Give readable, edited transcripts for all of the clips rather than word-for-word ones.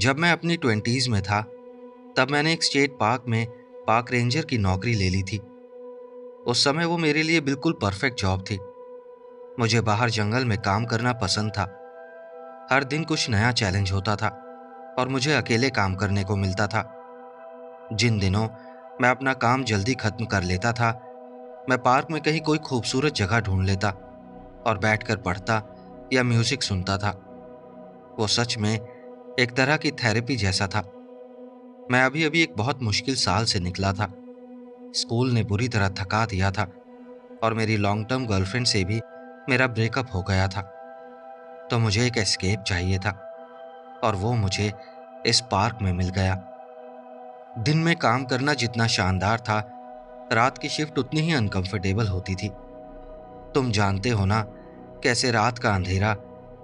जब मैं अपनी 20s में था, तब मैंने एक स्टेट पार्क में पार्क रेंजर की नौकरी ले ली थी। उस समय वो मेरे लिए बिल्कुल परफेक्ट जॉब थी। मुझे बाहर जंगल में काम करना पसंद था। हर दिन कुछ नया चैलेंज होता था और मुझे अकेले काम करने को मिलता था। जिन दिनों मैं अपना काम जल्दी खत्म कर लेता था, मैं पार्क में कहीं कोई खूबसूरत जगह ढूंढ लेता और बैठकर पढ़ता या म्यूजिक सुनता था। वो सच में एक तरह की थेरेपी जैसा था। मैं अभी अभी एक बहुत मुश्किल साल से निकला था। स्कूल ने बुरी तरह थका दिया था और मेरी लॉन्ग टर्म गर्लफ्रेंड से भी मेरा ब्रेकअप हो गया था। तो मुझे एक एस्केप चाहिए था और वो मुझे इस पार्क में मिल गया। दिन में काम करना जितना शानदार था, रात की शिफ्ट उतनी ही अनकंफर्टेबल होती थी। तुम जानते हो ना, कैसे रात का अंधेरा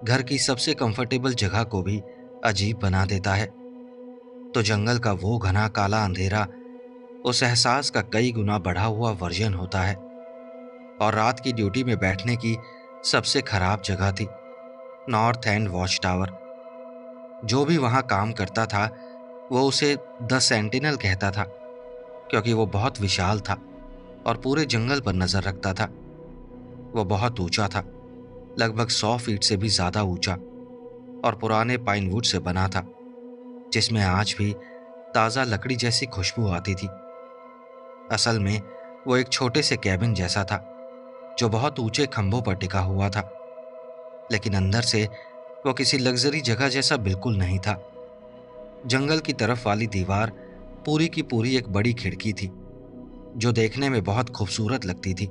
घर की सबसे कंफर्टेबल जगह को भी अजीब बना देता है। तो जंगल का वो घना काला अंधेरा उस एहसास का कई गुना बढ़ा हुआ वर्जन होता है। और रात की ड्यूटी में बैठने की सबसे खराब जगह थी नॉर्थ एंड वॉच टावर। जो भी वहां काम करता था, वो उसे द सेंटिनल कहता था, क्योंकि वो बहुत विशाल था और पूरे जंगल पर नजर रखता था। वो बहुत ऊंचा था, लगभग 100 फीट से भी ज्यादा ऊंचा, और पुराने पाइन वुड से बना था, जिसमें आज भी ताजा लकड़ी जैसी खुशबू आती थी। असल में वो एक छोटे से कैबिन जैसा था, जो बहुत ऊंचे खंभों पर टिका हुआ था। लेकिन अंदर से वो किसी लग्जरी जगह जैसा बिल्कुल नहीं था। जंगल की तरफ वाली दीवार पूरी की पूरी एक बड़ी खिड़की थी, जो देखने में बहुत खूबसूरत लगती थी,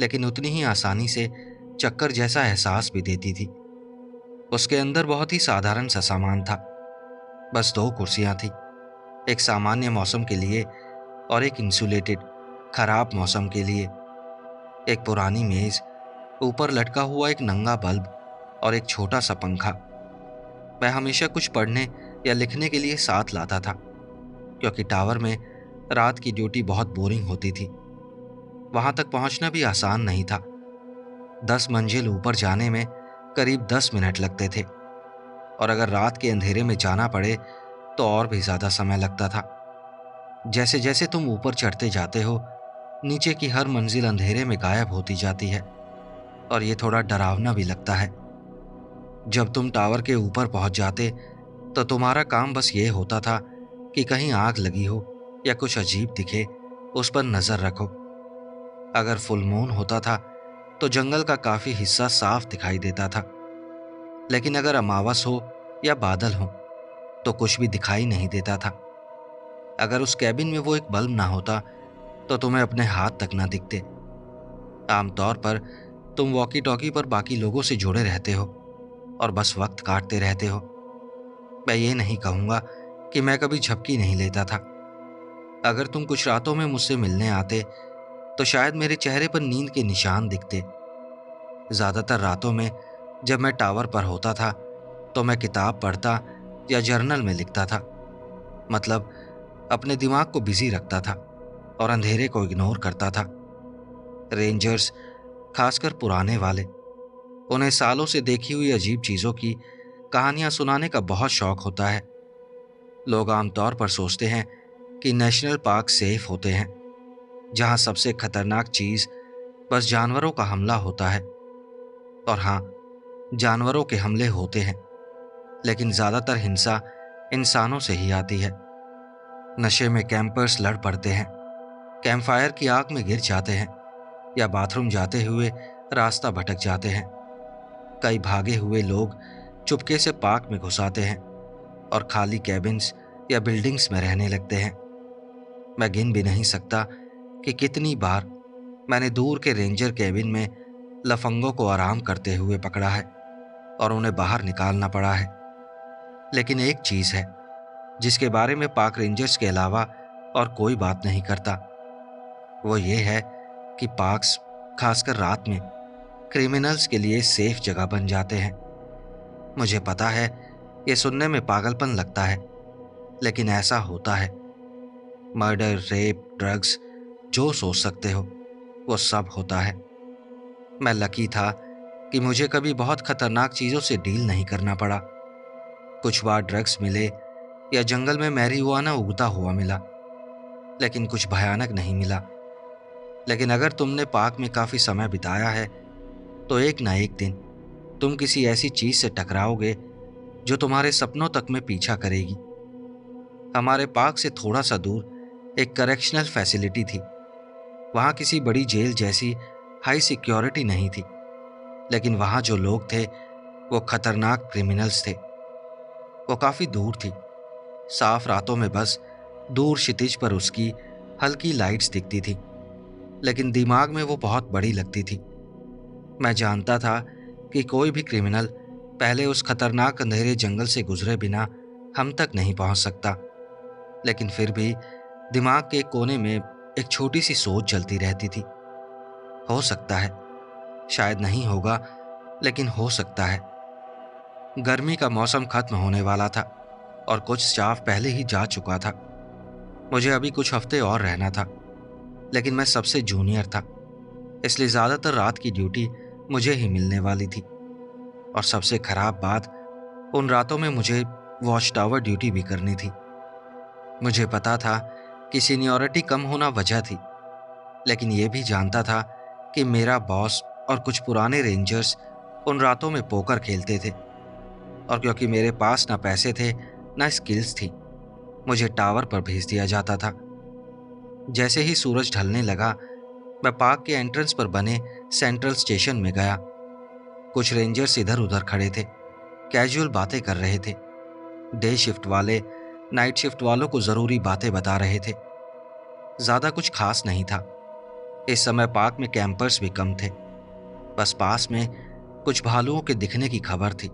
लेकिन उतनी ही आसानी से चक्कर जैसा एहसास भी देती थी। उसके अंदर बहुत ही साधारण सा सामान था। बस 2 कुर्सियां थी, एक सामान्य मौसम के लिए और एक इंसुलेटेड खराब मौसम के लिए। एक पुरानी मेज, ऊपर लटका हुआ एक नंगा बल्ब और एक छोटा सा पंखा। मैं हमेशा कुछ पढ़ने या लिखने के लिए साथ लाता था, क्योंकि टावर में रात की ड्यूटी बहुत बोरिंग होती थी। वहां तक पहुंचना भी आसान नहीं था। 10 मंजिल ऊपर जाने में करीब 10 मिनट लगते थे, और अगर रात के अंधेरे में जाना पड़े तो और भी ज्यादा समय लगता था। जैसे जैसे तुम ऊपर चढ़ते जाते हो, नीचे की हर मंजिल अंधेरे में गायब होती जाती है, और ये थोड़ा डरावना भी लगता है। जब तुम टावर के ऊपर पहुंच जाते, तो तुम्हारा काम बस ये होता था कि कहीं आग लगी हो या कुछ अजीब दिखे, उस पर नजर रखो। अगर फुल मून होता था तो जंगल का काफी हिस्सा साफ दिखाई देता था, लेकिन अगर अमावस हो या बादल हो तो कुछ भी दिखाई नहीं देता था। अगर उस कैबिन में वो एक बल्ब ना होता तो तुम्हें अपने हाथ तक ना दिखते। आमतौर पर तुम वॉकी टॉकी पर बाकी लोगों से जुड़े रहते हो और बस वक्त काटते रहते हो। मैं ये नहीं कहूंगा कि मैं कभी झपकी नहीं लेता था। अगर तुम कुछ रातों में मुझसे मिलने आते तो शायद मेरे चेहरे पर नींद के निशान दिखते। ज्यादातर रातों में जब मैं टावर पर होता था, तो मैं किताब पढ़ता या जर्नल में लिखता था। मतलब अपने दिमाग को बिजी रखता था और अंधेरे को इग्नोर करता था। रेंजर्स, खासकर पुराने वाले, उन्हें सालों से देखी हुई अजीब चीजों की कहानियां सुनाने का बहुत शौक होता है। लोग आमतौर पर सोचते हैं कि नेशनल पार्क सेफ होते हैं, जहां सबसे खतरनाक चीज बस जानवरों का हमला होता है। और हाँ, जानवरों के हमले होते हैं, लेकिन ज्यादातर हिंसा इंसानों से ही आती है। नशे में कैंपर्स लड़ पड़ते हैं, कैंप फायर की आग में गिर जाते हैं, या बाथरूम जाते हुए रास्ता भटक जाते हैं। कई भागे हुए लोग चुपके से पार्क में घुस आते हैं और खाली कैबिन्स या बिल्डिंग्स में रहने लगते हैं। मैं गिन भी नहीं सकता कि कितनी बार मैंने दूर के रेंजर कैबिन में लफंगों को आराम करते हुए पकड़ा है और उन्हें बाहर निकालना पड़ा है। लेकिन एक चीज है जिसके बारे में पार्क रेंजर्स के अलावा और कोई बात नहीं करता। वो ये है कि पार्क्स, खासकर रात में, क्रिमिनल्स के लिए सेफ जगह बन जाते हैं। मुझे पता है ये सुनने में पागलपन लगता है, लेकिन ऐसा होता है। मर्डर, रेप, ड्रग्स, जो सोच सकते हो वो सब होता है। मैं लकी था कि मुझे कभी बहुत खतरनाक चीजों से डील नहीं करना पड़ा। कुछ बार ड्रग्स मिले या जंगल में मैरिजुआना उगता हुआ मिला, लेकिन कुछ भयानक नहीं मिला। लेकिन अगर तुमने पार्क में काफी समय बिताया है तो एक ना एक दिन तुम किसी ऐसी चीज से टकराओगे जो तुम्हारे सपनों तक में पीछा करेगी। हमारे पार्क से थोड़ा सा दूर एक करेक्शनल फैसिलिटी थी। वहां किसी बड़ी जेल जैसी हाई सिक्योरिटी नहीं थी, लेकिन वहां जो लोग थे वो खतरनाक क्रिमिनल्स थे। वो काफी दूर थी। साफ रातों में बस दूर क्षितिज पर उसकी हल्की लाइट्स दिखती थी, लेकिन दिमाग में वो बहुत बड़ी लगती थी। मैं जानता था कि कोई भी क्रिमिनल पहले उस खतरनाक अंधेरे जंगल से गुजरे बिना हम तक नहीं पहुंच सकता, लेकिन फिर भी दिमाग के कोने में एक छोटी सी सोच जलती रहती थी। हो सकता है, शायद नहीं होगा, लेकिन हो सकता है। गर्मी का मौसम खत्म होने वाला था और कुछ स्टाफ पहले ही जा चुका था। मुझे अभी कुछ हफ्ते और रहना था, लेकिन मैं सबसे जूनियर था, इसलिए ज्यादातर रात की ड्यूटी मुझे ही मिलने वाली थी। और सबसे खराब बात, उन रातों में मुझे वॉच टावर ड्यूटी भी करनी थी। मुझे पता था कि सीनियरिटी कम होना वजह थी, लेकिन यह भी जानता था कि मेरा बॉस और कुछ पुराने रेंजर्स उन रातों में पोकर खेलते थे, और क्योंकि मेरे पास ना पैसे थे ना स्किल्स थी, मुझे टावर पर भेज दिया जाता था। जैसे ही सूरज ढलने लगा, मैं पार्क के एंट्रेंस पर बने सेंट्रल स्टेशन में गया। कुछ रेंजर्स इधर उधर खड़े थे, कैजुअल बातें कर रहे थे। डे शिफ्ट वाले नाइट शिफ्ट वालों को जरूरी बातें बता रहे थे। ज्यादा कुछ खास नहीं था। इस समय पार्क में कैंपर्स भी कम थे। बस पास में कुछ भालुओं के दिखने की खबर थी।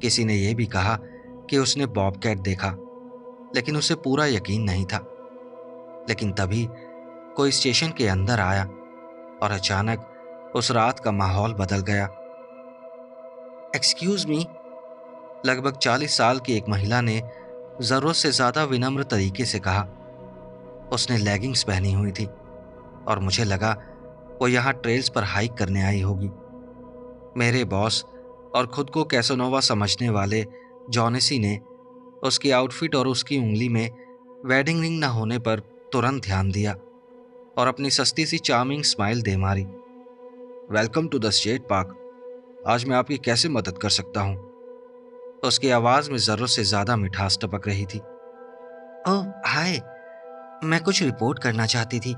किसी ने यह भी कहा कि उसने बॉबकैट देखा, लेकिन उसे पूरा यकीन नहीं था। लेकिन तभी कोई स्टेशन के अंदर आया और अचानक उस रात का माहौल बदल गया। एक्सक्यूज मी, लगभग 40 साल की एक महिला ने जरूरत से ज्यादा विनम्र तरीके से कहा। उसने लेगिंग्स पहनी हुई थी और मुझे लगा वो यहाँ ट्रेल्स पर हाइक करने आई होगी। मेरे बॉस और खुद को कैसोनोवा समझने वाले जॉनेसी ने उसकी आउटफिट और उसकी उंगली में वेडिंग रिंग न होने पर तुरंत ध्यान दिया और अपनी सस्ती सी चार्मिंग स्माइल दे मारी। Welcome to the state park. आज मैं आपकी कैसे मदद कर सकता हूँ? उसकी आवाज में जरूरत से ज्यादा मिठास टपक रही थी। ओह हाय, मैं कुछ रिपोर्ट करना चाहती थी।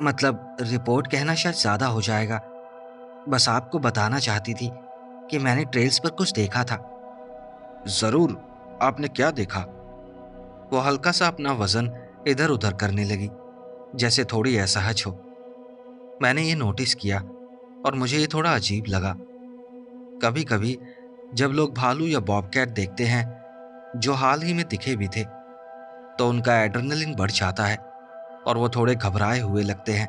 मतलब रिपोर्ट कहना शायद ज्यादा हो जाएगा। बस आपको बताना चाहती थी कि मैंने ट्रेल्स पर कुछ देखा था। जरूर, आपने क्या देखा? वो हल्का सा अपना वजन इधर उधर करने लगी, जैसे थोड़ी असहज हो। मैंने ये नोटिस किया और मुझे ये थोड़ा अजीब लगा। कभी कभी जब लोग भालू या बॉबकैट देखते हैं, जो हाल ही में दिखे भी थे, तो उनका एड्रेनलिन बढ़ जाता है और वो थोड़े घबराए हुए लगते हैं,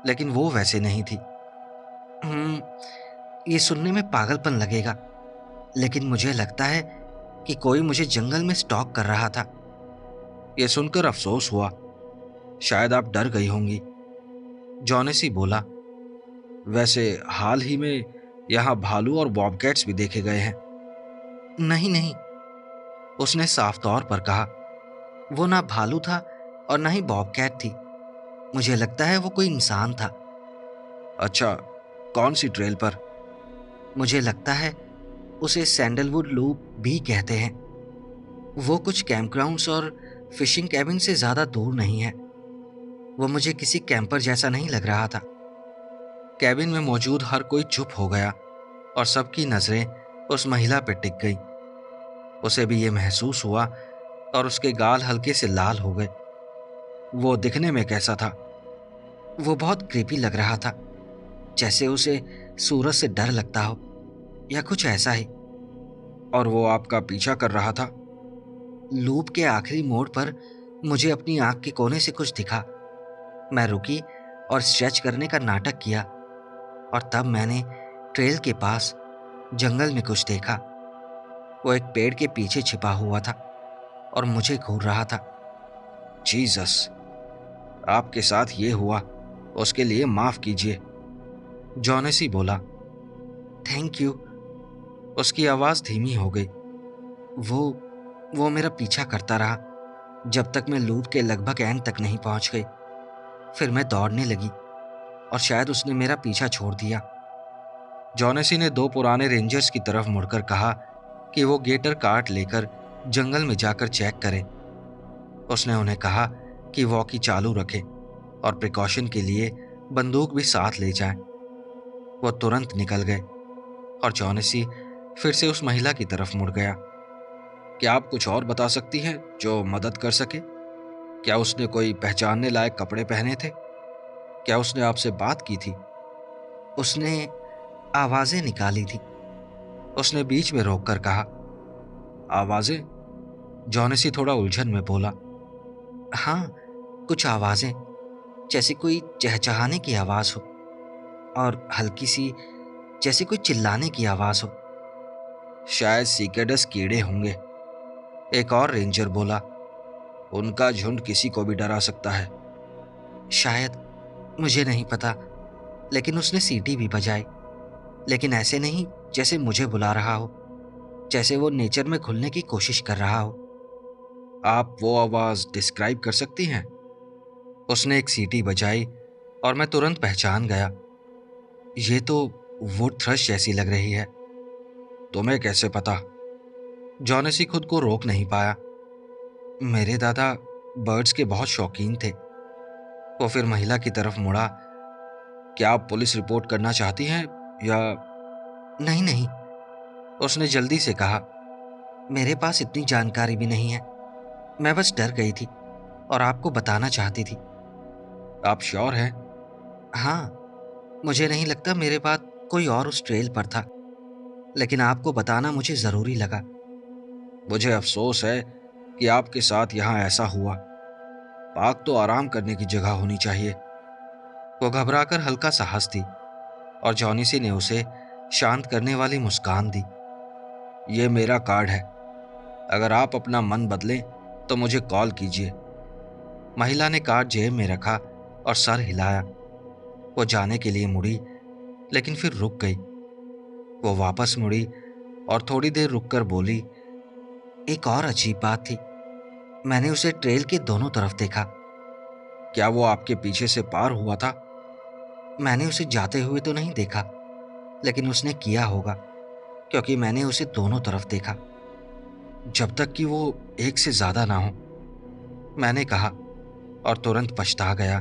लेकिन वो वैसे नहीं थी। ये सुनने में पागलपन लगेगा, लेकिन मुझे लगता है कि कोई मुझे जंगल में स्टॉक कर रहा था। ये सुनकर अफसोस हुआ। शायद आप डर गई होंगी, जॉनेसी बोला। वैसे हाल ही में यहाँ भालू और बॉबकैट्स भी देखे गए हैं। नहीं नहीं, उसने साफ तौर पर कहा। वो ना भालू था और ना ही बॉबकैट थी। मुझे लगता है वो कोई इंसान था। अच्छा, कौन सी ट्रेल पर? मुझे लगता है उसे सैंडलवुड लूप भी कहते हैं। वो कुछ कैंपग्राउंड्स और फिशिंग कैबिन से ज्यादा दूर नहीं है। वो मुझे किसी कैंपर जैसा नहीं लग रहा था। कैबिन में मौजूद हर कोई चुप हो गया और सबकी नजरें उस महिला पर टिक गई। उसे भी ये महसूस हुआ और उसके गाल हल्के से लाल हो गए। वो दिखने में कैसा था? वो बहुत क्रीपी लग रहा था, जैसे उसे सूरज से डर लगता हो या कुछ ऐसा ही। और वो आपका पीछा कर रहा था? लूप के आखिरी मोड़ पर मुझे अपनी आंख के कोने से कुछ दिखा। मैं रुकी और स्ट्रेच करने का नाटक किया, और तब मैंने ट्रेल के पास जंगल में कुछ देखा। वो एक पेड़ के पीछे छिपा हुआ था और मुझे घूर रहा था। जीसस, आपके साथ ये हुआ, उसके लिए माफ कीजिए, जॉनेसी बोला। Thank you. उसकी आवाज धीमी हो गई। वो वो मेरा पीछा करता रहा जब तक मैं लूप के लगभग एंड तक नहीं पहुंच गई। फिर मैं दौड़ने लगी और शायद उसने मेरा पीछा छोड़ दिया। जॉनेसी ने दो पुराने रेंजर्स की तरफ मुड़कर कहा कि वो गेटर कार्ट लेकर जंगल में जाकर चेक करें। उसने उन्हें कहा कि वॉकी चालू रखें और प्रिकॉशन के लिए बंदूक भी साथ ले जाएं। वो तुरंत निकल गए और जॉनेसी फिर से उस महिला की तरफ मुड़ गया। क्या आप कुछ और बता सकती हैं जो मदद कर सके? क्या उसने कोई पहचानने लायक कपड़े पहने थे? क्या उसने आपसे बात की थी? उसने आवाजें निकाली थी, उसने बीच में रोककर कहा। आवाजें? जॉनेसी थोड़ा उलझन में बोला। हाँ, कुछ आवाजें, जैसे कोई चहचहाने की आवाज हो और हल्की सी जैसे कोई चिल्लाने की आवाज हो। शायद सीकेडस कीड़े होंगे, एक और रेंजर बोला। उनका झुंड किसी को भी डरा सकता है। शायद, मुझे नहीं पता, लेकिन उसने सीटी भी बजाई, लेकिन ऐसे नहीं जैसे मुझे बुला रहा हो, जैसे वो नेचर में खुलने की कोशिश कर रहा हो। आप वो आवाज डिस्क्राइब कर सकती हैं? उसने एक सीटी बजाई और मैं तुरंत पहचान गया। ये तो वुड थ्रश जैसी लग रही है। तुम्हें कैसे पता? जॉनेसी खुद को रोक नहीं पाया। मेरे दादा बर्ड्स के बहुत शौकीन थे। वो फिर महिला की तरफ मुड़ा। क्या आप पुलिस रिपोर्ट करना चाहती हैं या? नहीं नहीं, उसने जल्दी से कहा। मेरे पास इतनी जानकारी भी नहीं है। मैं बस डर गई थी और आपको बताना चाहती थी। आप श्योर हैं? हाँ, मुझे नहीं लगता मेरे बाद कोई और उस ट्रेल पर था, लेकिन आपको बताना मुझे जरूरी लगा। मुझे अफसोस है कि आपके साथ यहाँ ऐसा हुआ। पार्क तो आराम करने की जगह होनी चाहिए। वो घबराकर हल्का सा हंस दी और जॉनीसी ने उसे शांत करने वाली मुस्कान दी। ये मेरा कार्ड है, अगर आप अपना मन बदलें तो मुझे कॉल कीजिए। महिला ने कार्ड जेब में रखा और सर हिलाया। वो जाने के लिए मुड़ी, लेकिन फिर रुक गई। वो वापस मुड़ी और थोड़ी देर रुककर बोली, एक और अजीब बात थी। मैंने उसे ट्रेल के दोनों तरफ देखा। क्या वो आपके पीछे से पार हुआ था? मैंने उसे जाते हुए तो नहीं देखा, लेकिन उसने किया होगा, क्योंकि मैंने उसे दोनों तरफ देखा, जब तक कि वो एक से ज्यादा ना हो, मैंने कहा और तुरंत पछता गया।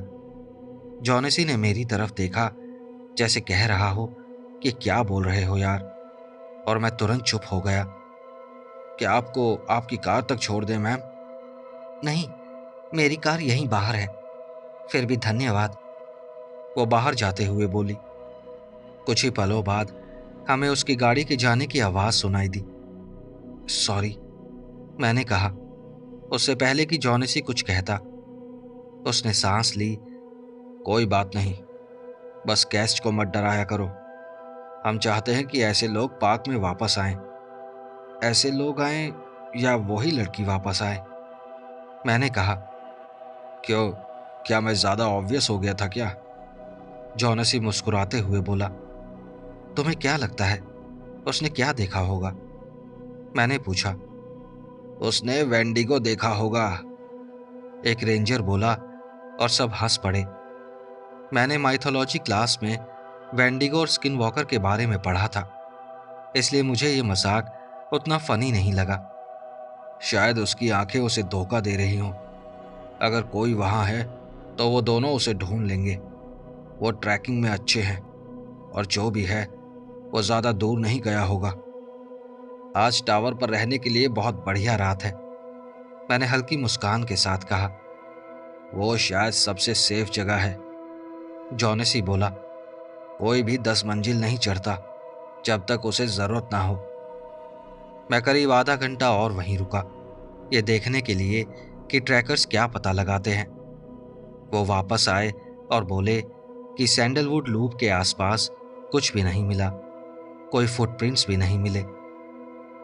जॉनेसी ने मेरी तरफ देखा, जैसे कह रहा हो कि क्या बोल रहे हो यार, और मैं तुरंत चुप हो गया। क्या आपको आपकी कार तक छोड़ दें मैम? नहीं, मेरी कार यहीं बाहर है। फिर भी धन्यवाद, वो बाहर जाते हुए बोली। कुछ ही पलों बाद हमें उसकी गाड़ी के जाने की आवाज सुनाई दी। सॉरी, मैंने कहा, उससे पहले कि जॉनेसी कुछ कहता। उसने सांस ली। कोई बात नहीं, बस गेस्ट को मत डराया करो। हम चाहते हैं कि ऐसे लोग पार्क में वापस आएं। ऐसे लोग आएं या वही लड़की वापस आए? मैंने कहा। क्यों, क्या मैं ज्यादा ऑब्वियस हो गया था क्या? जॉनेसी मुस्कुराते हुए बोला। तुम्हें क्या लगता है उसने क्या देखा होगा? मैंने पूछा। उसने वेंडिगो देखा होगा, एक रेंजर बोला और सब हंस पड़े। मैंने माइथोलॉजी क्लास में वेंडिगो और स्किन वॉकर के बारे में पढ़ा था, इसलिए मुझे ये मजाक उतना फनी नहीं लगा। शायद उसकी आंखें उसे धोखा दे रही हों। अगर कोई वहां है तो वो दोनों उसे ढूंढ लेंगे। वो ट्रैकिंग में अच्छे हैं, और जो भी है वो ज्यादा दूर नहीं गया होगा। आज टावर पर रहने के लिए बहुत बढ़िया रात है, मैंने हल्की मुस्कान के साथ कहा। वो शायद सबसे सेफ जगह है, जॉनेसी बोला। कोई भी 10 मंजिल नहीं चढ़ता जब तक उसे जरूरत ना हो। मैं करीब आधा घंटा और वहीं रुका, ये देखने के लिए कि ट्रैकर्स क्या पता लगाते हैं। वो वापस आए और बोले कि सैंडलवुड लूप के आसपास कुछ भी नहीं मिला, कोई फुटप्रिंट्स भी नहीं मिले।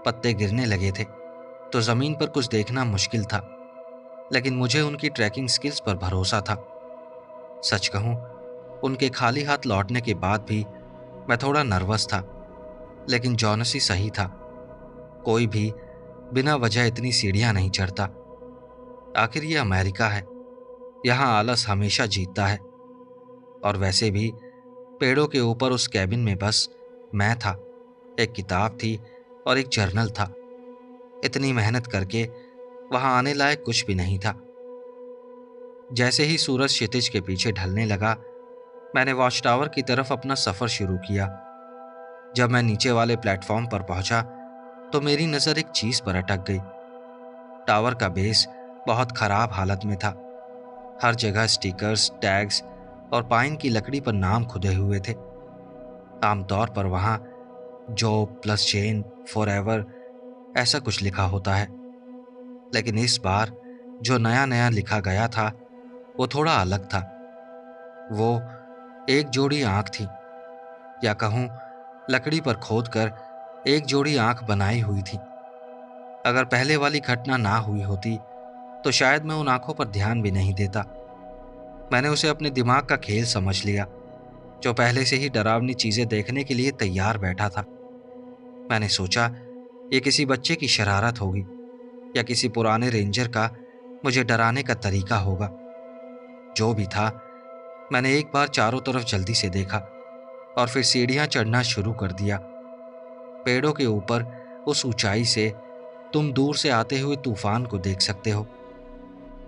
पत्ते गिरने लगे थे तो जमीन पर कुछ देखना मुश्किल था, लेकिन मुझे उनकी ट्रैकिंग स्किल्स पर भरोसा था। सच कहूं, उनके खाली हाथ लौटने के बाद भी मैं थोड़ा नर्वस था, लेकिन जॉनसी सही था। कोई भी बिना वजह इतनी सीढ़ियां नहीं चढ़ता। आखिर ये अमेरिका है, यहाँ आलस हमेशा जीतता है। और वैसे भी पेड़ों के ऊपर उस कैबिन में बस मैं था, एक किताब थी और एक जर्नल था। इतनी मेहनत करके वहां आने लायक कुछ भी नहीं था। जैसे ही सूरज क्षितिज के पीछे ढलने लगा, मैंने वॉच टावर की तरफ अपना सफर शुरू किया। जब मैं नीचे वाले प्लेटफॉर्म पर पहुंचा तो मेरी नजर एक चीज पर अटक गई। टावर का बेस बहुत खराब हालत में था। हर जगह स्टिकर्स, टैग्स और पाइन की लकड़ी पर नाम खुदे हुए थे। आमतौर पर वहां job plus chain for ever ऐसा कुछ लिखा होता है, लेकिन इस बार जो नया नया लिखा गया था वो थोड़ा अलग था। वो एक जोड़ी आंख थी, या कहूं लकड़ी पर खोदकर एक जोड़ी आंख बनाई हुई थी। अगर पहले वाली घटना ना हुई होती तो शायद मैं उन आंखों पर ध्यान भी नहीं देता। मैंने उसे अपने दिमाग का खेल समझ लिया, जो पहले से ही डरावनी चीजें देखने के लिए तैयार बैठा था। मैंने सोचा ये किसी बच्चे की शरारत होगी या किसी पुराने रेंजर का मुझे डराने का तरीका होगा। जो भी था, मैंने एक बार चारों तरफ जल्दी से देखा और फिर सीढ़ियां चढ़ना शुरू कर दिया। पेड़ों के ऊपर उस ऊंचाई से तुम दूर से आते हुए तूफान को देख सकते हो।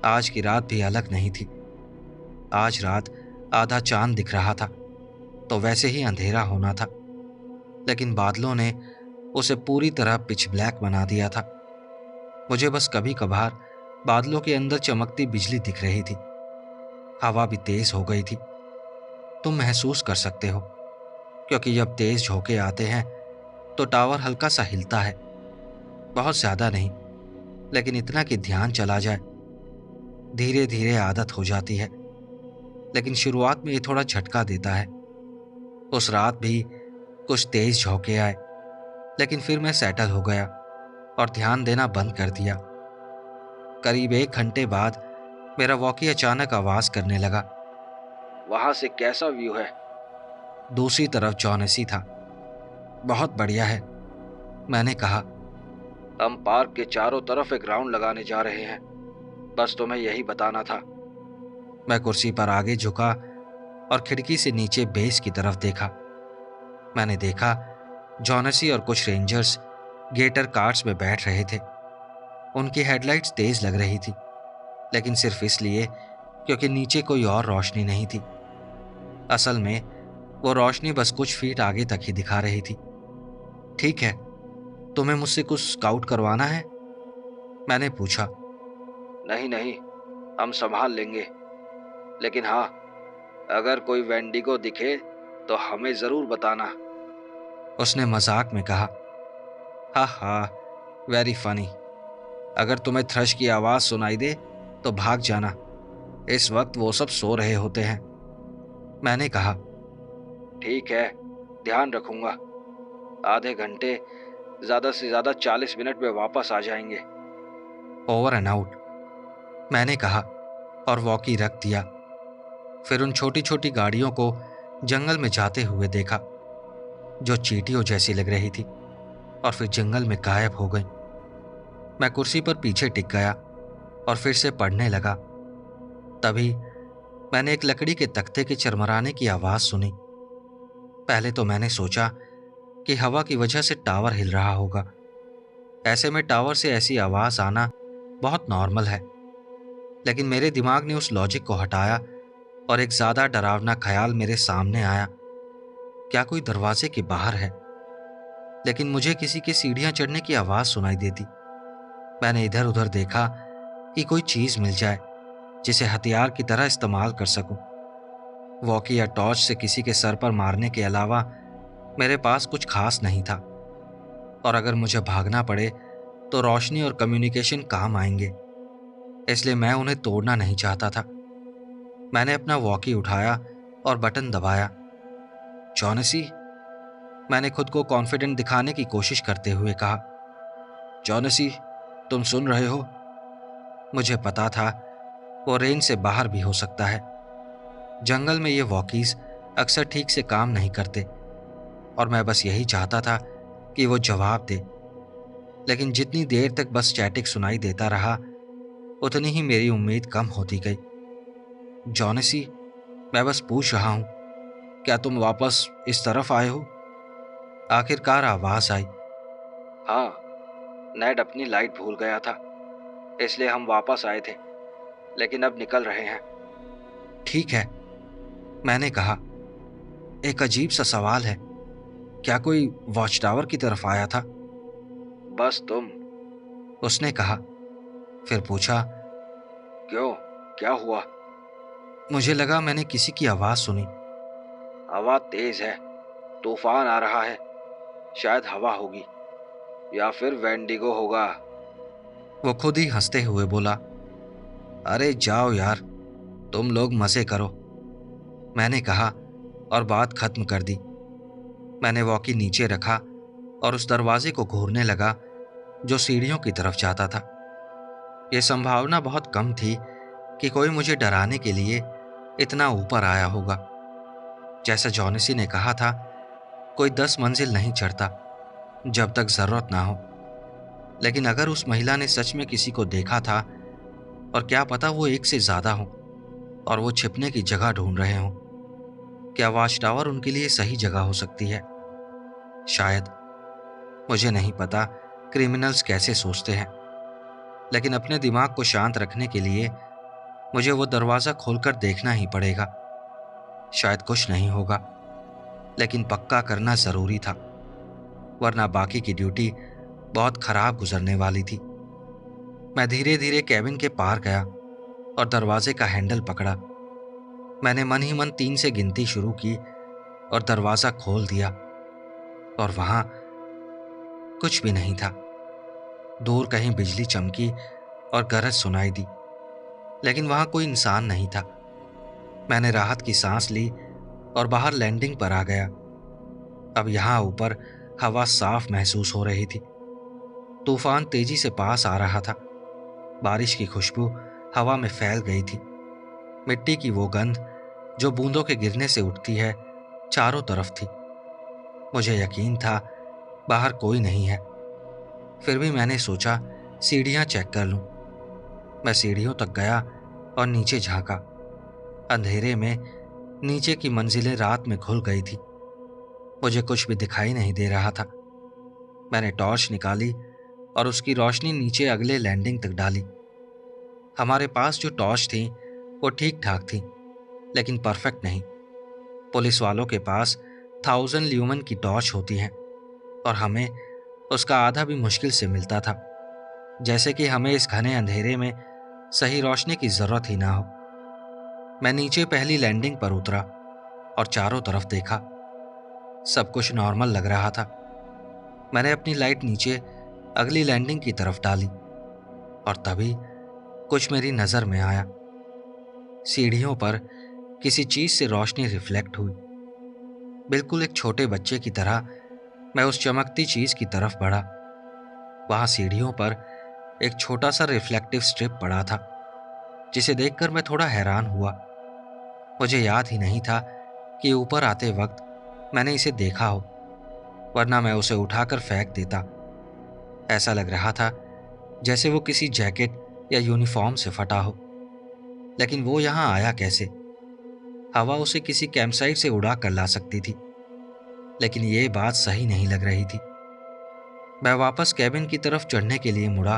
आज की रात भी अलग नहीं थी। आज रात आधा चांद दिख रहा था, तो वैसे ही अंधेरा होना था, लेकिन बादलों ने उसे पूरी तरह पिच ब्लैक बना दिया था। मुझे बस कभी कभार बादलों के अंदर चमकती बिजली दिख रही थी। हवा भी तेज हो गई थी। तुम महसूस कर सकते हो, क्योंकि जब तेज झोंके आते हैं तो टावर हल्का सा हिलता है। बहुत ज्यादा नहीं, लेकिन इतना कि ध्यान चला जाए। धीरे धीरे आदत हो जाती है, लेकिन शुरुआत में ये थोड़ा झटका देता है। उस रात भी कुछ तेज झोंके आए, लेकिन फिर मैं सेटल हो गया और ध्यान देना बंद कर दिया। करीब 1 घंटे बाद मेरा वॉकी अचानक आवाज करने लगा, वहां से कैसा व्यू है? दूसरी तरफ जॉनेसी था। बहुत बढ़िया है, मैंने कहा। हम पार्क के चारों तरफ एक राउंड लगाने जा रहे हैं, बस तुम्हें यही बताना था। मैं कुर्सी पर आगे झुका और खिड़की से नीचे बेस की तरफ देखा। मैंने देखा जॉनेसी और कुछ रेंजर्स गेटर कार्ट्स में बैठ रहे थे। उनकी हेडलाइट्स तेज लग रही थी, लेकिन सिर्फ इसलिए क्योंकि नीचे कोई और रोशनी नहीं थी। असल में वो रोशनी बस कुछ फीट आगे तक ही दिखा रही थी। ठीक है, तुम्हें मुझसे कुछ स्काउट करवाना है? मैंने पूछा। नहीं नहीं, हम संभाल लेंगे, लेकिन हाँ, अगर कोई वेंडिगो दिखे तो हमें जरूर बताना, उसने मजाक में कहा। हा हा, वेरी फनी। अगर तुम्हें थ्रश की आवाज सुनाई दे तो भाग जाना, इस वक्त वो सब सो रहे होते हैं, मैंने कहा। ठीक है, ध्यान रखूंगा। आधे घंटे, ज्यादा से ज्यादा 40 मिनट में वापस आ जाएंगे। ओवर एंड आउट, मैंने कहा और वॉकी रख दिया। फिर उन छोटी छोटी गाड़ियों को जंगल में जाते हुए देखा, जो चींटियों जैसी लग रही थी, और फिर जंगल में गायब हो गई। मैं कुर्सी पर पीछे टिक गया और फिर से पढ़ने लगा। तभी मैंने एक लकड़ी के तख्ते के चरमराने की आवाज सुनी। पहले तो मैंने सोचा कि हवा की वजह से टावर हिल रहा होगा। ऐसे में टावर से ऐसी आवाज आना बहुत नॉर्मल है, लेकिन मेरे दिमाग ने उस लॉजिक को हटाया और एक ज्यादा डरावना ख्याल मेरे सामने आया। क्या कोई दरवाजे के बाहर है? लेकिन मुझे किसी के सीढ़ियां चढ़ने की आवाज सुनाई देती। मैंने इधर उधर देखा कि कोई चीज मिल जाए जिसे हथियार की तरह इस्तेमाल कर सकूं। वॉकी या टॉर्च से किसी के सर पर मारने के अलावा मेरे पास कुछ खास नहीं था, और अगर मुझे भागना पड़े तो रोशनी और कम्युनिकेशन काम आएंगे, इसलिए मैं उन्हें तोड़ना नहीं चाहता था। मैंने अपना वॉकी उठाया और बटन दबाया। जॉनेसी, मैंने खुद को कॉन्फिडेंट दिखाने की कोशिश करते हुए कहा। जॉनेसी, तुम सुन रहे हो? मुझे पता था वो रेंज से बाहर भी हो सकता है। जंगल में ये वॉकीज अक्सर ठीक से काम नहीं करते, और मैं बस यही चाहता था कि वो जवाब दे। लेकिन जितनी देर तक बस स्टैटिक सुनाई देता रहा, उतनी ही मेरी उम्मीद कम होती गई। जॉनेसी, मैं बस पूछ रहा हूँ, क्या तुम वापस इस तरफ आए हो? आखिरकार आवाज आई। हाँ, नेड अपनी लाइट भूल गया था, इसलिए हम वापस आए थे, लेकिन अब निकल रहे हैं। ठीक है, मैंने कहा। एक अजीब सा सवाल है, क्या कोई वॉच टावर की तरफ आया था? बस तुम, उसने कहा। फिर पूछा, क्यों, क्या हुआ? मुझे लगा मैंने किसी की आवाज सुनी। हवा तेज है, तूफान आ रहा है, शायद हवा होगी या फिर वेंडिगो होगा। वो खुद ही हंसते हुए बोला। अरे जाओ यार, तुम लोग मजे करो, मैंने कहा और बात खत्म कर दी। मैंने वॉकी नीचे रखा और उस दरवाजे को घूरने लगा जो सीढ़ियों की तरफ जाता था। यह संभावना बहुत कम थी कि कोई मुझे डराने के लिए इतना ऊपर आया होगा। जैसा जॉनेसी ने कहा था, कोई 10 मंजिल नहीं चढ़ता जब तक जरूरत ना हो। लेकिन अगर उस महिला ने सच में किसी को देखा था, और क्या पता वो एक से ज्यादा हो, और वो छिपने की जगह ढूंढ रहे हों, क्या वॉच टावर उनके लिए सही जगह हो सकती है? शायद। मुझे नहीं पता क्रिमिनल्स कैसे सोचते हैं, लेकिन अपने दिमाग को शांत रखने के लिए मुझे वो दरवाज़ा खोलकर देखना ही पड़ेगा। शायद कुछ नहीं होगा, लेकिन पक्का करना ज़रूरी था, वरना बाकी की ड्यूटी बहुत खराब गुजरने वाली थी। मैं धीरे धीरे कैबिन के पार गया और दरवाजे का हैंडल पकड़ा। मैंने मन ही मन 3 से गिनती शुरू की और दरवाज़ा खोल दिया, और वहाँ कुछ भी नहीं था। दूर कहीं बिजली चमकी और गरज सुनाई दी, लेकिन वहां कोई इंसान नहीं था। मैंने राहत की सांस ली और बाहर लैंडिंग पर आ गया। अब यहां ऊपर हवा साफ महसूस हो रही थी। तूफान तेजी से पास आ रहा था। बारिश की खुशबू हवा में फैल गई थी। मिट्टी की वो गंध जो बूंदों के गिरने से उठती है, चारों तरफ थी। मुझे यकीन था बाहर कोई नहीं है, फिर भी मैंने सोचा सीढ़ियां चेक कर लूं। मैं सीढ़ियों तक गया और नीचे झांका। अंधेरे में नीचे की मंजिलें रात में घुल गई थी। मुझे कुछ भी दिखाई नहीं दे रहा था। मैंने टॉर्च निकाली और उसकी रोशनी नीचे अगले लैंडिंग तक डाली। हमारे पास जो टॉर्च थी वो ठीक ठाक थी, लेकिन परफेक्ट नहीं। पुलिस वालों के पास 1000 ल्यूमन की टॉर्च होती हैं, और हमें उसका आधा भी मुश्किल से मिलता था। जैसे कि हमें इस घने अंधेरे में सही रोशनी की जरूरत ही ना हो। मैं नीचे पहली लैंडिंग पर उतरा और चारों तरफ देखा। सब कुछ नॉर्मल लग रहा था। मैंने अपनी लाइट नीचे अगली लैंडिंग की तरफ डाली, और तभी कुछ मेरी नजर में आया। सीढ़ियों पर किसी चीज से रोशनी रिफ्लेक्ट हुई। बिल्कुल एक छोटे बच्चे की तरह मैं उस चमकती चीज की तरफ बढ़ा। वहां सीढ़ियों पर एक छोटा सा रिफ्लेक्टिव स्ट्रिप पड़ा था, जिसे देखकर मैं थोड़ा हैरान हुआ। मुझे याद ही नहीं था कि ऊपर आते वक्त मैंने इसे देखा हो, वरना मैं उसे उठाकर फेंक देता। ऐसा लग रहा था जैसे वो किसी जैकेट या यूनिफॉर्म से फटा हो। लेकिन वो यहाँ आया कैसे? हवा उसे किसी कैंपसाइट से उड़ा कर ला सकती थी, लेकिन ये बात सही नहीं लग रही थी। मैं वापस कैबिन की तरफ चढ़ने के लिए मुड़ा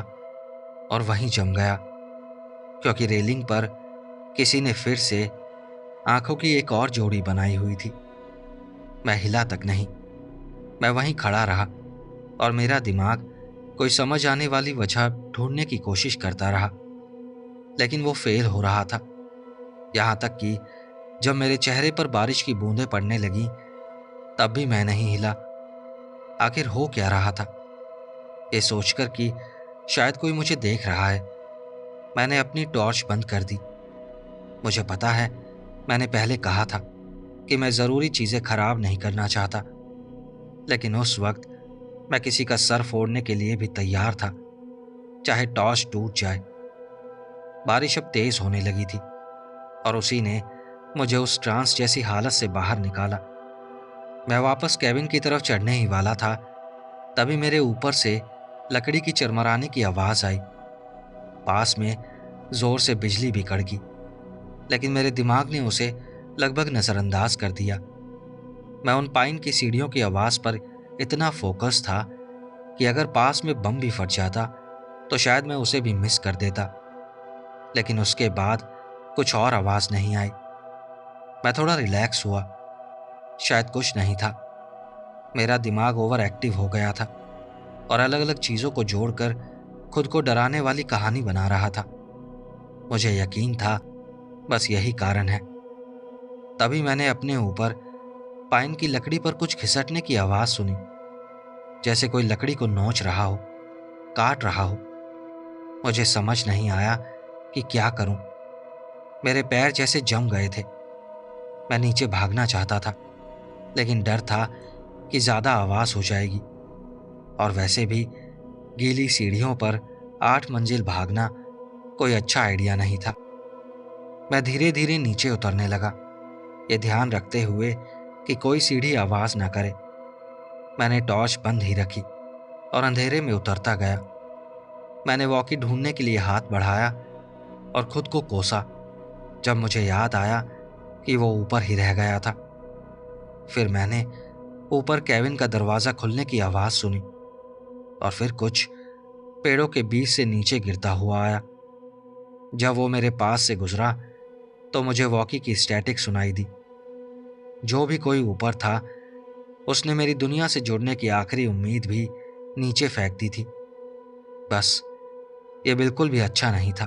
और वहीं जम गया, क्योंकि रेलिंग पर किसी ने फिर से आंखों की एक और जोड़ी बनाई हुई थी। मैं हिला तक नहीं। मैं वहीं खड़ा रहा और मेरा दिमाग कोई समझ आने वाली वजह ढूंढने की कोशिश करता रहा, लेकिन वो फेल हो रहा था। यहाँ तक कि जब मेरे चेहरे पर बारिश की बूंदें पड़ने लगीं, तब भी मैं नहीं हिला। आखिर हो क्या रहा था? ये सोचकर कि शायद कोई मुझे देख रहा है, मैंने अपनी टॉर्च बंद कर दी। मुझे पता है, मैंने पहले कहा था कि मैं ज़रूरी चीज़ें खराब नहीं करना चाहता, लेकिन उस वक्त मैं किसी का सर फोड़ने के लिए भी तैयार था, चाहे टॉर्च टूट जाए। बारिश अब तेज होने लगी थी, और उसी ने मुझे उस ट्रांस जैसी हालत से बाहर निकाला। मैं वापस कैबिन की तरफ चढ़ने ही वाला था, तभी मेरे ऊपर से लकड़ी की चरमराने की आवाज आई। पास में जोर से बिजली भी कड़की, लेकिन मेरे दिमाग ने उसे लगभग नजरअंदाज कर दिया। मैं उन पाइन की सीढ़ियों की आवाज पर इतना फोकस था कि अगर पास में बम भी फट जाता तो शायद मैं उसे भी मिस कर देता। लेकिन उसके बाद कुछ और आवाज नहीं आई। मैं थोड़ा रिलैक्स हुआ। शायद कुछ नहीं था। मेरा दिमाग ओवर एक्टिव हो गया था और अलग अलग चीजों को जोड़कर खुद को डराने वाली कहानी बना रहा था। मुझे यकीन था बस यही कारण है। तभी मैंने अपने ऊपर पाइन की लकड़ी पर कुछ खिसकने की आवाज सुनी, जैसे कोई लकड़ी को नोच रहा हो, काट रहा हो। मुझे समझ नहीं आया कि क्या करूं। मेरे पैर जैसे जम गए थे। मैं नीचे भागना चाहता था, लेकिन डर था कि ज्यादा आवाज हो जाएगी, और वैसे भी गीली सीढ़ियों पर 8 मंजिल भागना कोई अच्छा आइडिया नहीं था। मैं धीरे धीरे नीचे उतरने लगा, ये ध्यान रखते हुए कि कोई सीढ़ी आवाज ना करे। मैंने टॉर्च बंद ही रखी और अंधेरे में उतरता गया। मैंने वॉकी ढूंढने के लिए हाथ बढ़ाया और खुद को कोसा, जब मुझे याद आया कि वो ऊपर ही रह गया था। फिर मैंने ऊपर केविन का दरवाजा खुलने की आवाज सुनी और फिर कुछ पेड़ों के बीच से नीचे गिरता हुआ आया। जब वो मेरे पास से गुजरा तो मुझे वॉकी की स्टैटिक सुनाई दी। जो भी कोई ऊपर था उसने मेरी दुनिया से जुड़ने की आखिरी उम्मीद भी नीचे फेंक दी थी। बस ये बिल्कुल भी अच्छा नहीं था।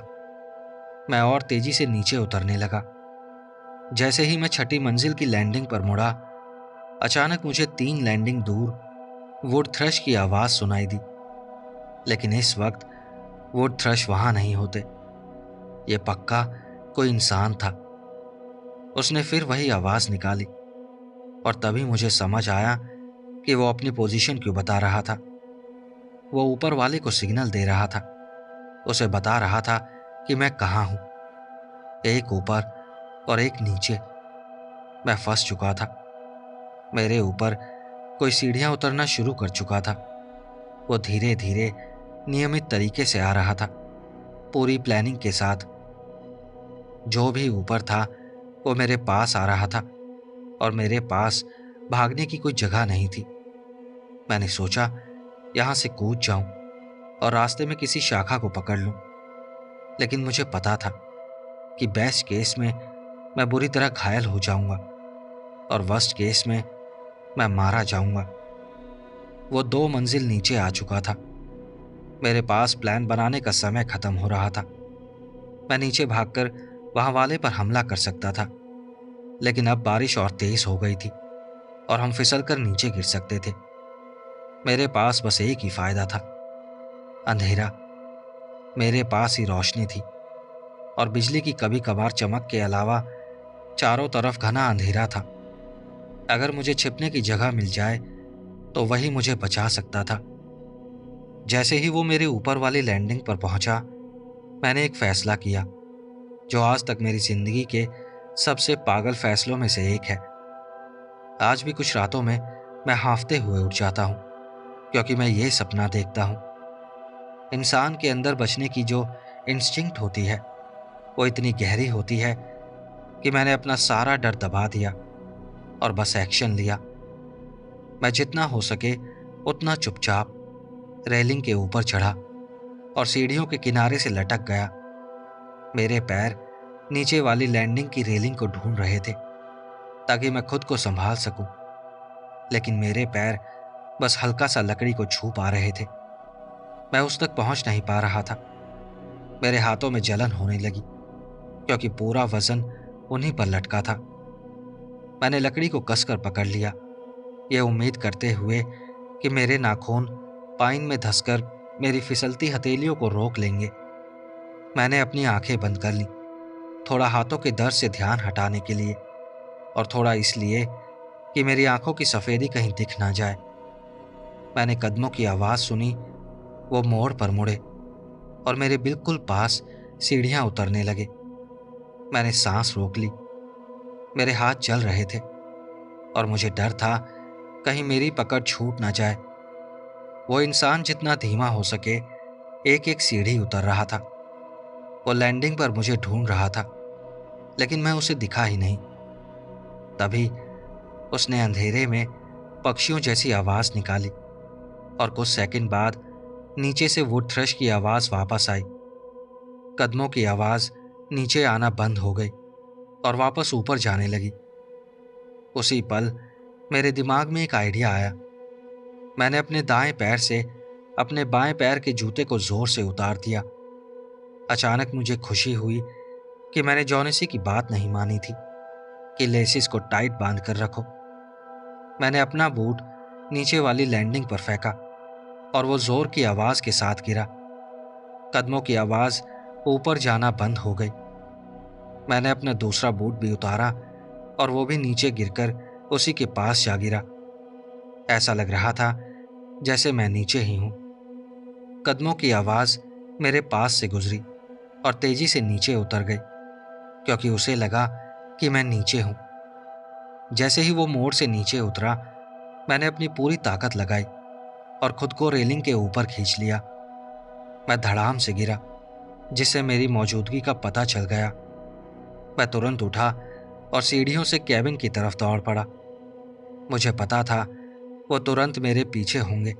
मैं और तेजी से नीचे उतरने लगा। जैसे ही मैं छठी मंजिल की लैंडिंग पर मुड़ा, अचानक मुझे 3 लैंडिंग दूर वुड थ्रश की आवाज सुनाई दी। लेकिन इस वक्त वुड थ्रश वहां नहीं होते। ये पक्का कोई इंसान था। उसने फिर वही आवाज निकाली और तभी मुझे समझ आया कि वो अपनी पोजीशन क्यों बता रहा था। वो ऊपर वाले को सिग्नल दे रहा था। उसे बता रहा था कि मैं कहाँ हूं, एक ऊपर और एक नीचे। मैं फंस चुका था। मेरे ऊपर कोई सीढ़ियां उतरना शुरू कर चुका था। वो धीरे धीरे नियमित तरीके से आ रहा था, पूरी प्लानिंग के साथ। जो भी ऊपर था वो मेरे पास आ रहा था और मेरे पास भागने की कोई जगह नहीं थी। मैंने सोचा यहां से कूद जाऊं और रास्ते में किसी शाखा को पकड़ लूं, लेकिन मुझे पता था कि बेस्ट केस में मैं बुरी तरह घायल हो जाऊंगा और वर्स्ट केस में मैं मारा जाऊंगा। वो 2 मंजिल नीचे आ चुका था। मेरे पास प्लान बनाने का समय खत्म हो रहा था। मैं नीचे भागकर वहां वाले पर हमला कर सकता था, लेकिन अब बारिश और तेज हो गई थी और हम फिसल कर नीचे गिर सकते थे। मेरे पास बस एक ही फायदा था, अंधेरा। मेरे पास ही रोशनी थी और बिजली की कभी कभार चमक के अलावा चारों तरफ घना अंधेरा था। अगर मुझे छिपने की जगह मिल जाए तो वही मुझे बचा सकता था। जैसे ही वो मेरे ऊपर वाली लैंडिंग पर पहुंचा, मैंने एक फैसला किया जो आज तक मेरी जिंदगी के सबसे पागल फैसलों में से एक है। आज भी कुछ रातों में मैं हांफते हुए उठ जाता हूँ, क्योंकि मैं ये सपना देखता हूँ। इंसान के अंदर बचने की जो इंस्टिंक्ट होती है वो इतनी गहरी होती है कि मैंने अपना सारा डर दबा दिया और बस एक्शन लिया। मैं जितना हो सके उतना चुपचाप रेलिंग के ऊपर चढ़ा और सीढ़ियों के किनारे से लटक गया। मेरे पैर नीचे वाली लैंडिंग की रेलिंग को ढूंढ रहे थे ताकि मैं खुद को संभाल सकूं, लेकिन मेरे पैर बस हल्का सा लकड़ी को छू पा रहे थे। मैं उस तक पहुंच नहीं पा रहा था। मेरे हाथों में जलन होने लगी क्योंकि पूरा वजन उन्हीं पर लटका था। मैंने लकड़ी को कसकर पकड़ लिया, ये उम्मीद करते हुए कि मेरे नाखून पाइन में धंसकर मेरी फिसलती हथेलियों को रोक लेंगे। मैंने अपनी आंखें बंद कर लीं, थोड़ा हाथों के दर्द से ध्यान हटाने के लिए और थोड़ा इसलिए कि मेरी आंखों की सफेदी कहीं दिख ना जाए। मैंने कदमों की आवाज सुनी। वो मोड़ पर मुड़े और मेरे बिल्कुल पास सीढ़ियां उतरने लगे। मैंने सांस रोक ली। मेरे हाथ चल रहे थे और मुझे डर था कहीं मेरी पकड़ छूट ना जाए। वो इंसान जितना धीमा हो सके एक एक सीढ़ी उतर रहा था। वो लैंडिंग पर मुझे ढूंढ रहा था, लेकिन मैं उसे दिखा ही नहीं। तभी उसने अंधेरे में पक्षियों जैसी आवाज निकाली और कुछ सेकंड बाद नीचे से वुड थ्रश की आवाज वापस आई। कदमों की आवाज नीचे आना बंद हो गई और वापस ऊपर जाने लगी। उसी पल मेरे दिमाग में एक आइडिया आया। मैंने अपने दाएं पैर से अपने बाएं पैर के जूते को जोर से उतार दिया। अचानक मुझे खुशी हुई कि मैंने जॉनेसी की बात नहीं मानी थी कि लेसिस को टाइट बांध कर रखो। मैंने अपना बूट नीचे वाली लैंडिंग पर फेंका और वो जोर की आवाज के साथ गिरा। कदमों की आवाज ऊपर जाना बंद हो गई। मैंने अपना दूसरा बूट भी उतारा और वो भी नीचे गिरकर उसी के पास जा गिरा। ऐसा लग रहा था जैसे मैं नीचे ही हूं। कदमों की आवाज मेरे पास से गुजरी और तेजी से नीचे उतर गई, क्योंकि उसे लगा कि मैं नीचे हूं। जैसे ही वो मोड़ से नीचे उतरा, मैंने अपनी पूरी ताकत लगाई और खुद को रेलिंग के ऊपर खींच लिया। मैं धड़ाम से गिरा, जिससे मेरी मौजूदगी का पता चल गया। मैं तुरंत उठा और सीढ़ियों से कैबिन की तरफ दौड़ पड़ा। मुझे पता था वो तुरंत मेरे पीछे होंगे,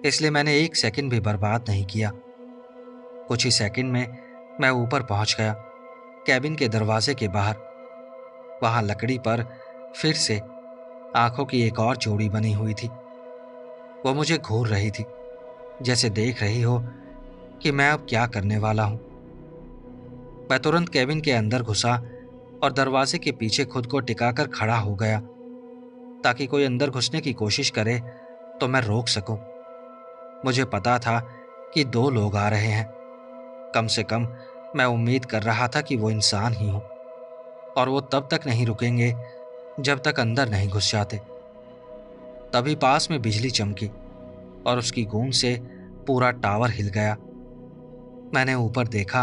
इसलिए मैंने एक सेकंड भी बर्बाद नहीं किया। कुछ ही सेकंड में मैं ऊपर पहुंच गया, कैबिन के दरवाजे के बाहर। वहां लकड़ी पर फिर से आंखों की एक और जोड़ी बनी हुई थी। वो मुझे घूर रही थी, जैसे देख रही हो कि मैं अब क्या करने वाला हूं। मैं तुरंत कैबिन के अंदर घुसा और दरवाजे के पीछे खुद को टिकाकर खड़ा हो गया, ताकि कोई अंदर घुसने की कोशिश करे तो मैं रोक सकूं। मुझे पता था कि दो लोग आ रहे हैं। कम से कम मैं उम्मीद कर रहा था कि वो इंसान ही हो, और वो तब तक नहीं रुकेंगे जब तक अंदर नहीं घुस जाते। तभी पास में बिजली चमकी और उसकी गूंज से पूरा टावर हिल गया। मैंने ऊपर देखा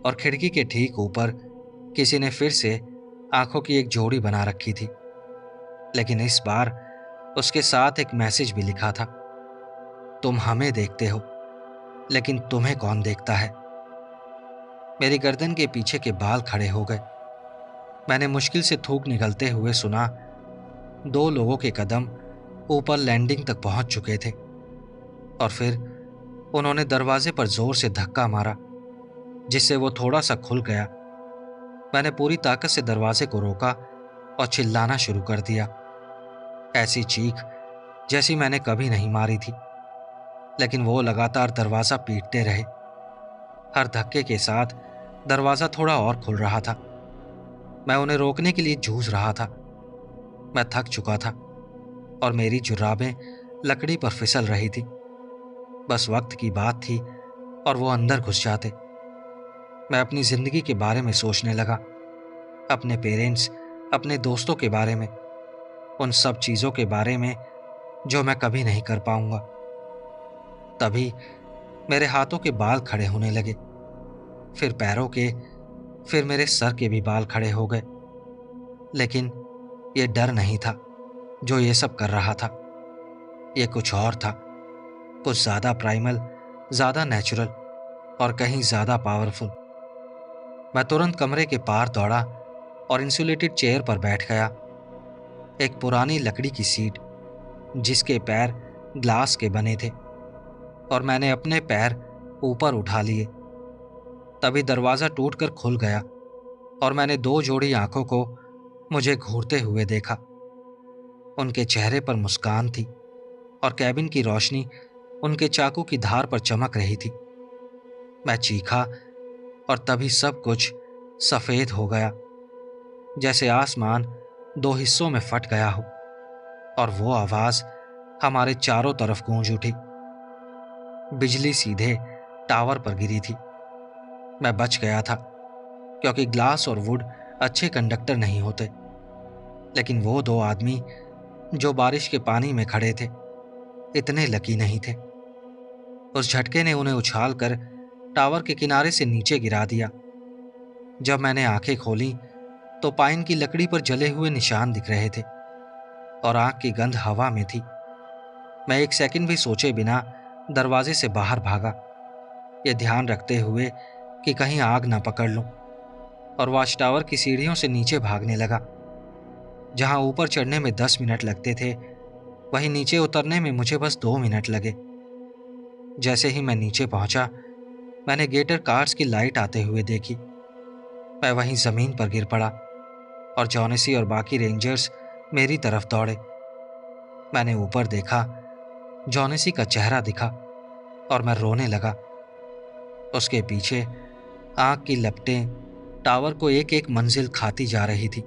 और खिड़की के ठीक ऊपर किसी ने फिर से आंखों की एक जोड़ी बना रखी थी, लेकिन इस बार उसके साथ एक मैसेज भी लिखा था। तुम हमें देखते हो, लेकिन तुम्हें कौन देखता है। मेरी गर्दन के पीछे के बाल खड़े हो गए। मैंने मुश्किल से थूक निकलते हुए सुना, दो लोगों के कदम ऊपर लैंडिंग तक पहुंच चुके थे और फिर उन्होंने दरवाजे पर जोर से धक्का मारा, जिससे वो थोड़ा सा खुल गया। मैंने पूरी ताकत से दरवाजे को रोका और चिल्लाना शुरू कर दिया, ऐसी चीख जैसी मैंने कभी नहीं मारी थी। लेकिन वो लगातार दरवाजा पीटते रहे। हर धक्के के साथ दरवाजा थोड़ा और खुल रहा था। मैं उन्हें रोकने के लिए जूझ रहा था। मैं थक चुका था और मेरी जुर्राबें लकड़ी पर फिसल रही थी। बस वक्त की बात थी और वो अंदर घुस जाते। मैं अपनी जिंदगी के बारे में सोचने लगा, अपने पेरेंट्स, अपने दोस्तों के बारे में, उन सब चीजों के बारे में जो मैं कभी नहीं कर पाऊंगा। तभी मेरे हाथों के बाल खड़े होने लगे, फिर पैरों के, फिर मेरे सर के भी बाल खड़े हो गए। लेकिन ये डर नहीं था जो ये सब कर रहा था। ये कुछ और था, कुछ ज्यादा प्राइमल, ज्यादा नेचुरल और कहीं ज्यादा पावरफुल। मैं तुरंत कमरे के पार दौड़ा और इंसुलेटेड चेयर पर बैठ गया। एक पुरानी लकड़ी की सीट, जिसके पैर ग्लास के बने थे, और मैंने अपने पैर ऊपर उठा लिए। तभी दरवाजा टूटकर खुल गया और मैंने दो जोड़ी आंखों को मुझे घूरते हुए देखा। उनके चेहरे पर मुस्कान थी और कैबिन की रोशनी उनके चाकू की धार पर चमक रही थी। मैं चीखा और तभी सब कुछ सफेद हो गया, जैसे आसमान दो हिस्सों में फट गया हो, और वो आवाज हमारे चारों तरफ गूंज उठी। बिजली सीधे टावर पर गिरी थी। मैं बच गया था, क्योंकि ग्लास और वुड अच्छे कंडक्टर नहीं होते। लेकिन वो दो आदमी जो बारिश के पानी में खड़े थे, इतने लकी नहीं थे। उस झटके ने उन्हें उछालकर टावर के किनारे से नीचे गिरा दिया। जब मैंने आंखें खोली तो पाइन की लकड़ी पर जले हुए निशान दिख रहे थे और आग की गंध हवा में थी। मैं एक सेकंड भी सोचे बिना दरवाजे से बाहर भागा, ये ध्यान रखते हुए कि कहीं आग ना पकड़ लूं, और वॉच टावर की सीढ़ियों से नीचे भागने लगा। जहां ऊपर चढ़ने में 10 मिनट लगते थे, वहीं नीचे उतरने में मुझे बस 2 मिनट लगे। जैसे ही मैं नीचे पहुंचा, मैंने गेटर कार्स की लाइट आते हुए देखी। मैं वहीं जमीन पर गिर पड़ा और जॉनेसी और बाकी रेंजर्स मेरी तरफ दौड़े। मैंने ऊपर देखा, जॉनेसी का चेहरा दिखा और मैं रोने लगा। उसके पीछे आग की लपटें टावर को एक एक मंजिल खाती जा रही थी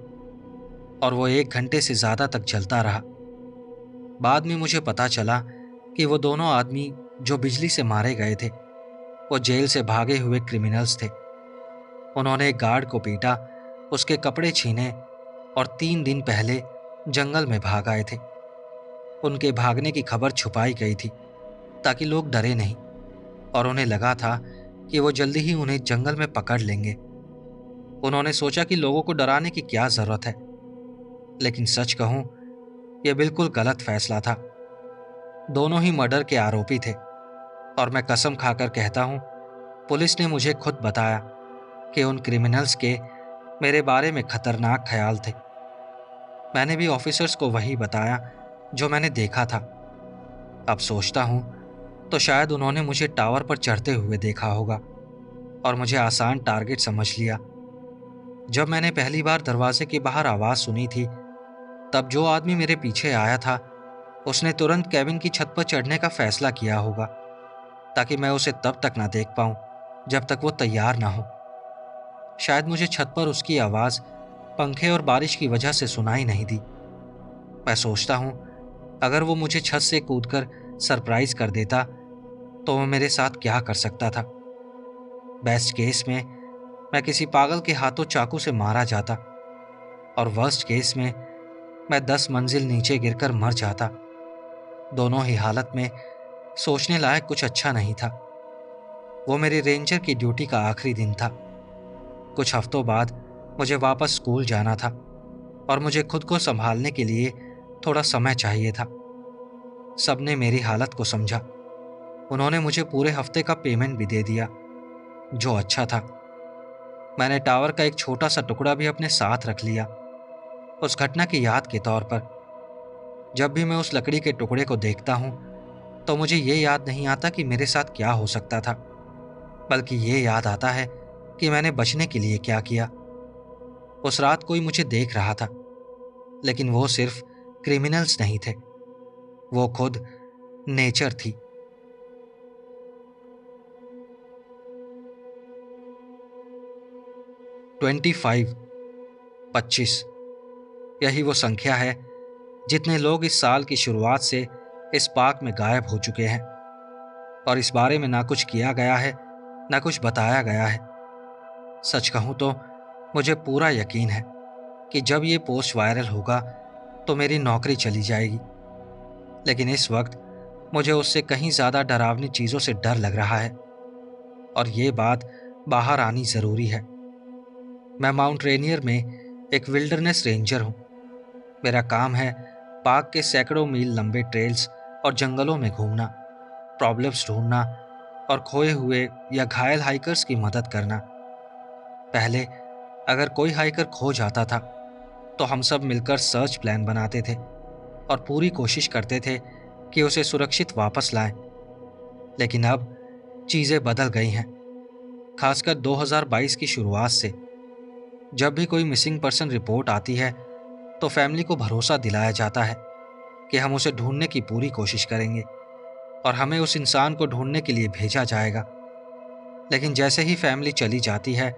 और वो 1 घंटे से ज्यादा तक जलता रहा। बाद में मुझे पता चला कि वो दोनों आदमी जो बिजली से मारे गए थे, वो जेल से भागे हुए क्रिमिनल्स थे। उन्होंने एक गार्ड को पीटा, उसके कपड़े छीने और 3 दिन पहले जंगल में भाग आए थे। उनके भागने की खबर छुपाई गई थी ताकि लोग डरे नहीं, और उन्हें लगा था कि वो जल्दी ही उन्हें जंगल में पकड़ लेंगे। उन्होंने सोचा कि लोगों को डराने की क्या जरूरत है, लेकिन सच कहूं, यह बिल्कुल गलत फैसला था। दोनों ही मर्डर के आरोपी थे, और मैं कसम खाकर कहता हूं, पुलिस ने मुझे खुद बताया कि उन क्रिमिनल्स के मेरे बारे में खतरनाक ख्याल थे। मैंने भी ऑफिसर्स को वही बताया जो मैंने देखा था। अब सोचता हूं तो शायद उन्होंने मुझे टावर पर चढ़ते हुए देखा होगा और मुझे आसान टारगेट समझ लिया। जब मैंने पहली बार दरवाजे के बाहर आवाज सुनी थी, तब जो आदमी मेरे पीछे आया था, उसने तुरंत कैबिन की छत पर चढ़ने का फैसला किया होगा ताकि मैं उसे तब तक ना देख पाऊं जब तक वो तैयार ना हो। शायद मुझे छत पर उसकी आवाज पंखे और बारिश की वजह से सुनाई नहीं दी। मैं सोचता हूं, अगर वो मुझे छत से कूदकर सरप्राइज कर देता तो वो मेरे साथ क्या कर सकता था। बेस्ट केस में मैं किसी पागल के हाथों चाकू से मारा जाता, और वर्स्ट केस में मैं 10 मंजिल नीचे गिरकर मर जाता। दोनों ही हालत में सोचने लायक कुछ अच्छा नहीं था। वो मेरी रेंजर की ड्यूटी का आखिरी दिन था। कुछ हफ्तों बाद मुझे वापस स्कूल जाना था और मुझे खुद को संभालने के लिए थोड़ा समय चाहिए था। सबने मेरी हालत को समझा। उन्होंने मुझे पूरे हफ्ते का पेमेंट भी दे दिया, जो अच्छा था। मैंने टावर का एक छोटा सा टुकड़ा भी अपने साथ रख लिया, उस घटना की याद के तौर पर। जब भी मैं उस लकड़ी के टुकड़े को देखता हूं, तो मुझे ये याद नहीं आता कि मेरे साथ क्या हो सकता था, बल्कि ये याद आता है कि मैंने बचने के लिए क्या किया। उस रात कोई मुझे देख रहा था, लेकिन वो सिर्फ क्रिमिनल्स नहीं थे, वो खुद नेचर थी। 25 यही वो संख्या है जितने लोग इस साल की शुरुआत से इस पार्क में गायब हो चुके हैं, और इस बारे में ना कुछ किया गया है, ना कुछ बताया गया है। सच कहूं तो मुझे पूरा यकीन है कि जब ये पोस्ट वायरल होगा तो मेरी नौकरी चली जाएगी, लेकिन इस वक्त मुझे उससे कहीं ज़्यादा डरावनी चीज़ों से डर लग रहा है, और ये बात बाहर आनी ज़रूरी है। मैं माउंट रेनियर में एक विल्डरनेस रेंजर हूँ। मेरा काम है पार्क के सैकड़ों मील लंबे ट्रेल्स और जंगलों में घूमना, प्रॉब्लम्स ढूंढना और खोए हुए या घायल हाइकर्स की मदद करना। पहले अगर कोई हाइकर खो जाता था तो हम सब मिलकर सर्च प्लान बनाते थे और पूरी कोशिश करते थे कि उसे सुरक्षित वापस लाएं। लेकिन अब चीज़ें बदल गई हैं, खासकर 2022 की शुरुआत से। जब भी कोई मिसिंग पर्सन रिपोर्ट आती है तो फैमिली को भरोसा दिलाया जाता है कि हम उसे ढूंढने की पूरी कोशिश करेंगे और हमें उस इंसान को ढूंढने के लिए भेजा जाएगा। लेकिन जैसे ही फैमिली चली जाती है,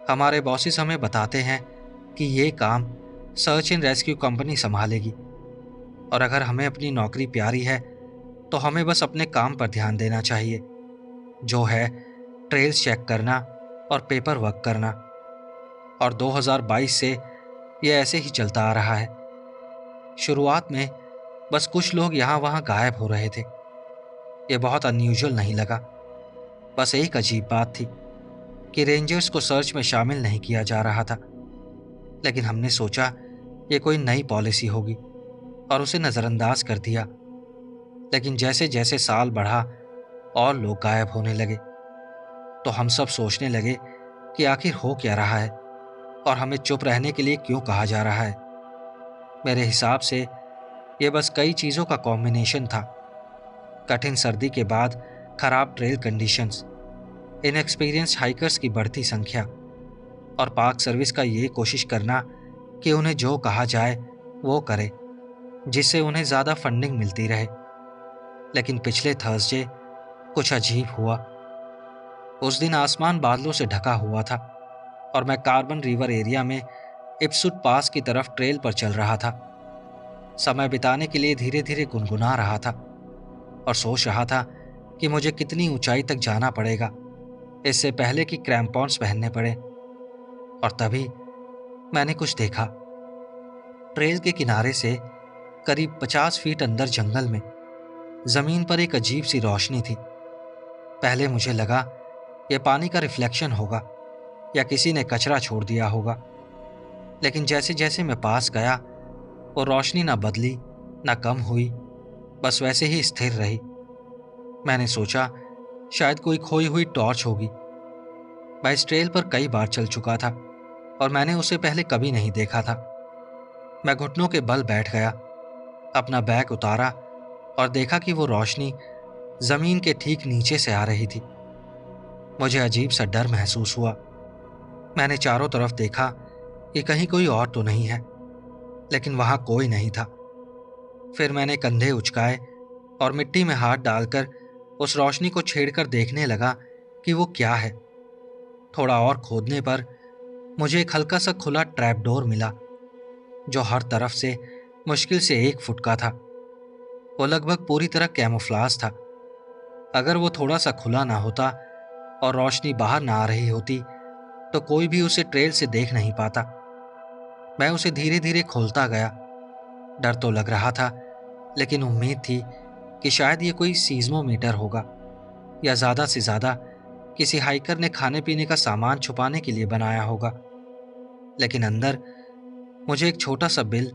हमारे बॉसेस हमें बताते हैं कि ये काम सर्च एंड रेस्क्यू कंपनी संभालेगी, और अगर हमें अपनी नौकरी प्यारी है तो हमें बस अपने काम पर ध्यान देना चाहिए, जो है ट्रेल्स चेक करना और पेपर वर्क करना। और 2022 से ये ऐसे ही चलता आ रहा है। शुरुआत में बस कुछ लोग यहाँ वहाँ गायब हो रहे थे। ये बहुत अनयूजुअल नहीं लगा, बस एक अजीब बात थी कि रेंजर्स को सर्च में शामिल नहीं किया जा रहा था। लेकिन हमने सोचा ये कोई नई पॉलिसी होगी और उसे नज़रअंदाज कर दिया। लेकिन जैसे जैसे साल बढ़ा और लोग गायब होने लगे, तो हम सब सोचने लगे कि आखिर हो क्या रहा है और हमें चुप रहने के लिए क्यों कहा जा रहा है। मेरे हिसाब से ये बस कई चीज़ों का कॉम्बिनेशन था। कठिन सर्दी के बाद खराब ट्रेल कंडीशंस, इनएक्सपीरियंस्ड हाइकर्स की बढ़ती संख्या और पार्क सर्विस का ये कोशिश करना कि उन्हें जो कहा जाए वो करे, जिससे उन्हें ज़्यादा फंडिंग मिलती रहे। लेकिन पिछले थर्सडे कुछ अजीब हुआ। उस दिन आसमान बादलों से ढका हुआ था और मैं कार्बन रिवर एरिया में इप्सुट पास की तरफ ट्रेल पर चल रहा था। समय बिताने के लिए धीरे धीरे गुनगुना रहा था और सोच रहा था कि मुझे कितनी ऊंचाई तक जाना पड़ेगा इससे पहले कि क्रैम्पॉन्स पहनने पड़े। और तभी मैंने कुछ देखा। ट्रेल के किनारे से करीब 50 फीट अंदर जंगल में जमीन पर एक अजीब सी रोशनी थी। पहले मुझे लगा यह पानी का रिफ्लेक्शन होगा या किसी ने कचरा छोड़ दिया होगा, लेकिन जैसे जैसे मैं पास गया वो रोशनी ना बदली ना कम हुई, बस वैसे ही स्थिर रही। मैंने सोचा शायद कोई खोई हुई टॉर्च होगी। मैं इस ट्रेल पर कई बार चल चुका था और मैंने उसे पहले कभी नहीं देखा था। मैं घुटनों के बल बैठ गया, अपना बैग उतारा और देखा कि वो रोशनी जमीन के ठीक नीचे से आ रही थी। मुझे अजीब सा डर महसूस हुआ। मैंने चारों तरफ देखा कि कहीं कोई और तो नहीं है, लेकिन वहां कोई नहीं था। फिर मैंने कंधे उचकाए और मिट्टी में हाथ डालकर उस रोशनी को छेड़कर देखने लगा कि वो क्या है। थोड़ा और खोदने पर मुझे एक हल्का सा खुला ट्रैप डोर मिला, जो हर तरफ से मुश्किल से 1 फुट का था। वो लगभग पूरी तरह कैमोफ्लाज था। अगर वो थोड़ा सा खुला ना होता और रोशनी बाहर ना आ रही होती तो कोई भी उसे ट्रेल से देख नहीं पाता। मैं उसे धीरे धीरे खोलता गया। डर तो लग रहा था, लेकिन उम्मीद थी कि शायद ये कोई सीज़्मोमीटर होगा या ज़्यादा से ज़्यादा किसी हाइकर ने खाने पीने का सामान छुपाने के लिए बनाया होगा। लेकिन अंदर मुझे एक छोटा सा बिल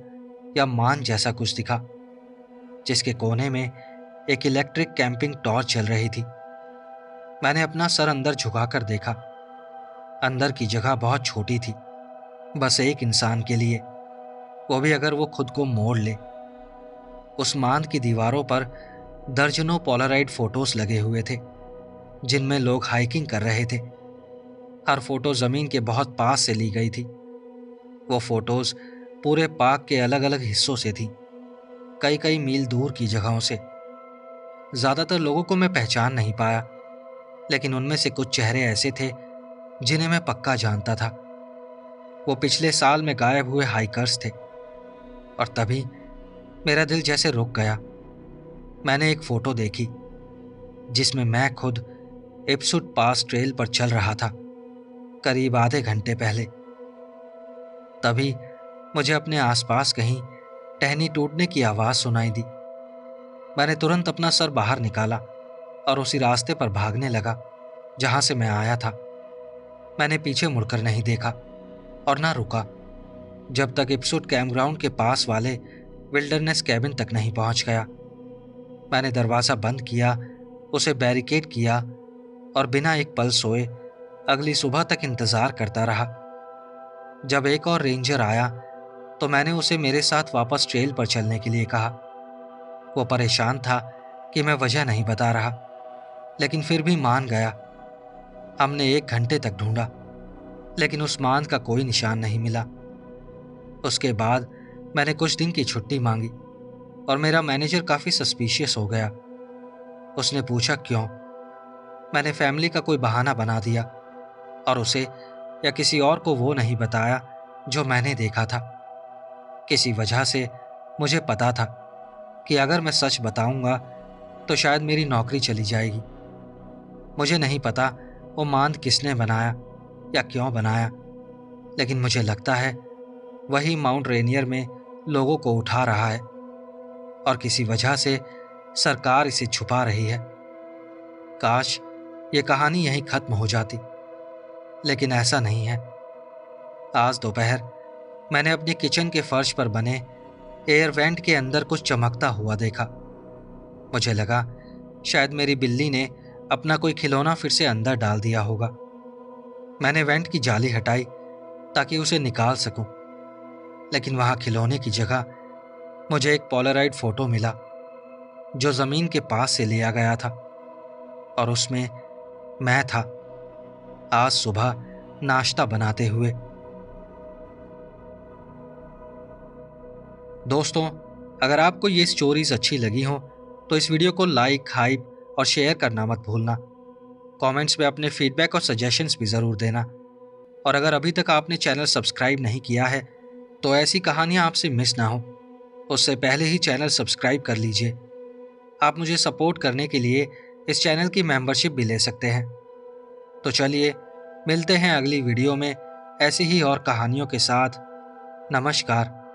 या मान जैसा कुछ दिखा, जिसके कोने में एक इलेक्ट्रिक कैंपिंग टॉर्च जल रही थी। मैंने अपना सर अंदर झुकाकर देखा। अंदर की जगह बहुत छोटी थी, बस एक इंसान के लिए, वो भी अगर वो खुद को मोड़ ले। उस मांद की दीवारों पर दर्जनों पोलाराइड फोटोज लगे हुए थे, जिनमें लोग हाइकिंग कर रहे थे। हर फोटो जमीन के बहुत पास से ली गई थी। वो फोटोज पूरे पार्क के अलग अलग हिस्सों से थी, कई कई मील दूर की जगहों से। ज्यादातर लोगों को मैं पहचान नहीं पाया, लेकिन उनमें से कुछ चेहरे ऐसे थे जिन्हें मैं पक्का जानता था। वो पिछले साल में गायब हुए हाइकर्स थे। और तभी मेरा दिल जैसे रुक गया। मैंने एक फोटो देखी जिसमें मैं खुद इप्सुट पास ट्रेल पर चल रहा था, करीब आधे घंटे पहले। तभी मुझे अपने आसपास कहीं टहनी टूटने की आवाज़ सुनाई दी। मैंने तुरंत अपना सर बाहर निकाला और उसी रास्ते पर भागने लगा जहां से मैं आया था। मैंने पीछे मुड़कर नहीं देखा और ना रुका जब तक इप्सुट कैंपग्राउंड के पास वाले विल्डरनेस कैबिन तक नहीं पहुंच गया। मैंने दरवाज़ा बंद किया, उसे बैरिकेड किया और बिना एक पल सोए अगली सुबह तक इंतज़ार करता रहा। जब एक और रेंजर आया तो मैंने उसे मेरे साथ वापस ट्रेल पर चलने के लिए कहा। वो परेशान था कि मैं वजह नहीं बता रहा, लेकिन फिर भी मान गया। हमने 1 घंटे तक ढूंढा, लेकिन उस मांद का कोई निशान नहीं मिला। उसके बाद मैंने कुछ दिन की छुट्टी मांगी और मेरा मैनेजर काफ़ी सस्पिशियस हो गया। उसने पूछा क्यों। मैंने फैमिली का कोई बहाना बना दिया और उसे या किसी और को वो नहीं बताया जो मैंने देखा था। किसी वजह से मुझे पता था कि अगर मैं सच बताऊंगा तो शायद मेरी नौकरी चली जाएगी। मुझे नहीं पता वो मांद किसने बनाया या क्यों बनाया, लेकिन मुझे लगता है वही माउंट रेनियर में लोगों को उठा रहा है और किसी वजह से सरकार इसे छुपा रही है। काश ये कहानी यहीं खत्म हो जाती, लेकिन ऐसा नहीं है। आज दोपहर मैंने अपने किचन के फर्श पर बने एयर वेंट के अंदर कुछ चमकता हुआ देखा। मुझे लगा शायद मेरी बिल्ली ने अपना कोई खिलौना फिर से अंदर डाल दिया होगा। मैंने वेंट की जाली हटाई ताकि उसे निकाल सकूं, लेकिन वहां खिलौने की जगह मुझे एक पोलराइड फोटो मिला जो जमीन के पास से लिया गया था, और उसमें मैं था, आज सुबह नाश्ता बनाते हुए। दोस्तों, अगर आपको ये स्टोरीज अच्छी लगी हो तो इस वीडियो को लाइक, हाइप और शेयर करना मत भूलना। कमेंट्स में अपने फीडबैक और सजेशंस भी ज़रूर देना। और अगर अभी तक आपने चैनल सब्सक्राइब नहीं किया है तो ऐसी कहानियाँ आपसे मिस ना हो, उससे पहले ही चैनल सब्सक्राइब कर लीजिए। आप मुझे सपोर्ट करने के लिए इस चैनल की मेंबरशिप भी ले सकते हैं। तो चलिए, मिलते हैं अगली वीडियो में ऐसी ही और कहानियों के साथ। नमस्कार।